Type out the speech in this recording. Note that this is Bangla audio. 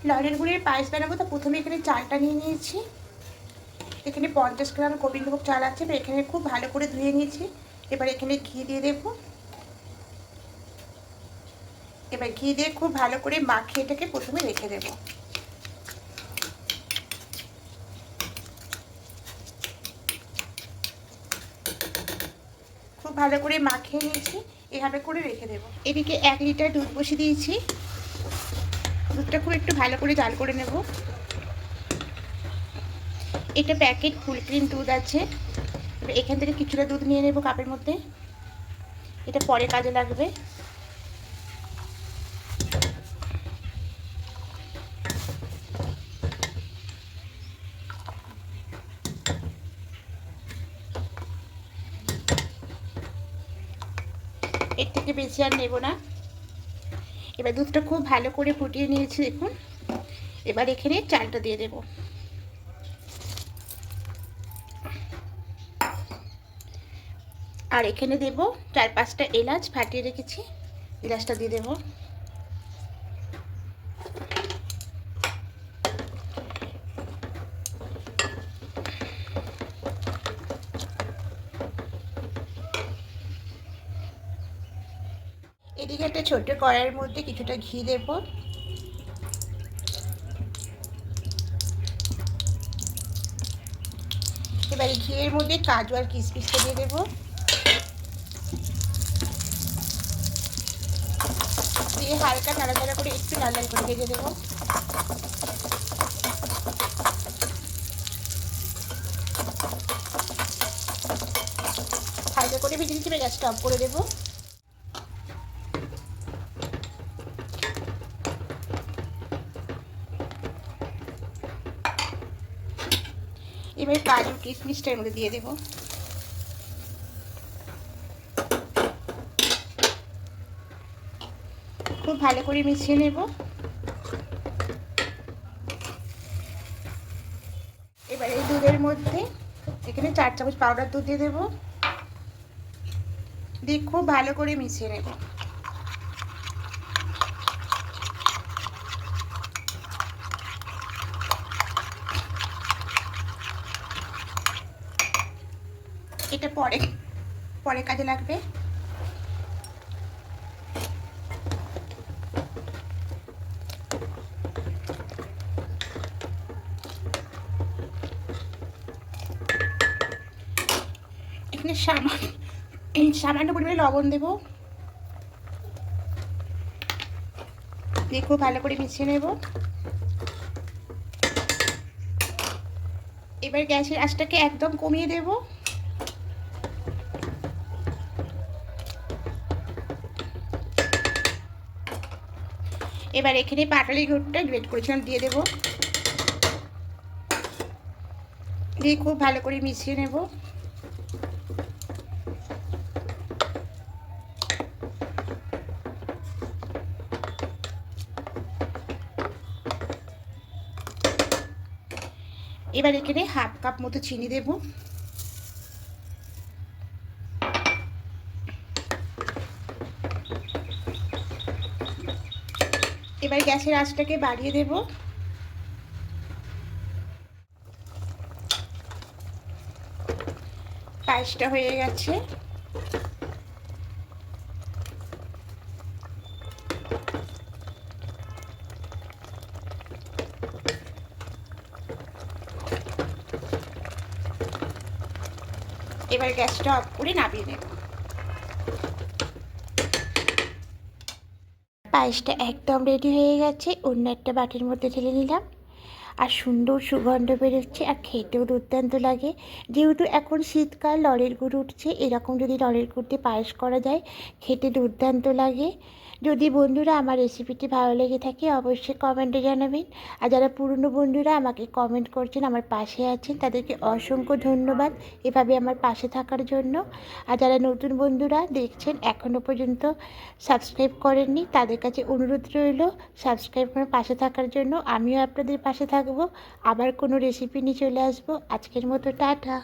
লরের গুড়ের পায়েস বানাবো। তো প্রথমে এখানে চালটা নিয়ে নিয়েছি। এখানে 50 গ্রাম গোবিন্দভোগ চাল আছে। এখানে খুব ভালো করে ধুয়ে নিয়েছি। এবার এখানে ঘি দিয়ে দেবো। এবার ঘি দিয়ে খুব ভালো করে মাখিয়ে এটাকে প্রথমে রেখে দেবো। খুব ভালো করে মাখিয়ে নিয়েছি, এভাবে করে রেখে দেবো। এদিকে 1 লিটার দুধ বসিয়ে দিয়েছি। দুধটা খুব একটু ভালো করে জাল করে নেব। এটা প্যাকেট ফুল ক্রিম দুধ আছে। এখান থেকে কিছুটা দুধ নিয়ে নেব কাপের মধ্যে। এটা পরে কাজে লাগবে। এর থেকে বেশি আর নেব না। এবার দুধটা খুব ভালো করে ফুটিয়ে নিয়েছি দেখুন। এবার এখানে চালটা দিয়ে দেব। আর এখানে দেব 4-5টা এলাচ ফাটিয়ে রেখেছি, এলাচটা দিয়ে দেব। এদিকে একটা ছোট কড়াইয়ের মধ্যে কিছুটা ঘি দেব। এবার এই ঘিয়ের মধ্যে কাজু আর কিশমিশটা দিয়ে দেবো। দিয়ে হালকা নাড়াচাড়া করে একটু লাল লাল করে ভেজে দেবো। হালকা করে ভেজে নিচ্ছি, গ্যাসটা অফ করে দেবো। এবার কাজু কিশমিশটা এর মধ্যে দিয়ে দেবো। খুব ভালো করে মিশিয়ে নেব। এবার এই দুধের মধ্যে এখানে 4 চামচ পাউডার দুধ দিয়ে দেবো। দিয়ে খুব ভালো করে মিশিয়ে নেব। এটা পরে কাজে লাগবে। এখানে সামান্য পরিমাণে লবণ দেব। দিয়ে খুব ভালো করে মিশিয়ে নেব। এবার গ্যাসের আঁচটাকে একদম কমিয়ে দেব। এবার এখানে পাটালি গুড়টা গ্রেট করেছিলাম দিয়ে দেব। দিয়ে খুব ভালো করে মিশিয়ে নেব। এবার এখানে 1/2 কাপ মতো চিনি দেব। এবার গ্যাসের আঁচটাকে বাড়িয়ে দেব। পায়েসটা হয়ে গেছে। এবার গ্যাসটা অফ করে নামিয়ে নেব। পায়েসটা একদম রেডি হয়ে গেছে। অন্য একটা বাটির মধ্যে ঢেলে নিলাম। আর সুন্দর সুগন্ধ বেরোচ্ছে, আর খেতেও দুর্দান্ত লাগে। যেহেতু এখন শীতকাল, লরের গুড় উঠছে, এরকম যদি লরের গুড় দিয়ে পায়েস করা যায়, খেতে দুর্দান্ত লাগে। যদি বন্ধুরা আমার রেসিপিটি ভালো লেগে থাকে অবশ্যই কমেন্টে জানাবেন। আর যারা পুরনো বন্ধুরা আমাকে কমেন্ট করছেন, আমার পাশে আছেন, তাদেরকে অসংখ্য ধন্যবাদ এভাবে আমার পাশে থাকার জন্য। আর যারা নতুন বন্ধুরা দেখছেন এখনও পর্যন্ত সাবস্ক্রাইব করেননি, তাদের কাছে অনুরোধ রইল সাবস্ক্রাইব করে পাশে থাকার জন্য। আমিও আপনাদের পাশে থাকবো। আবার কোনো রেসিপি নিয়ে চলে আসবো। আজকের মতো টাটা।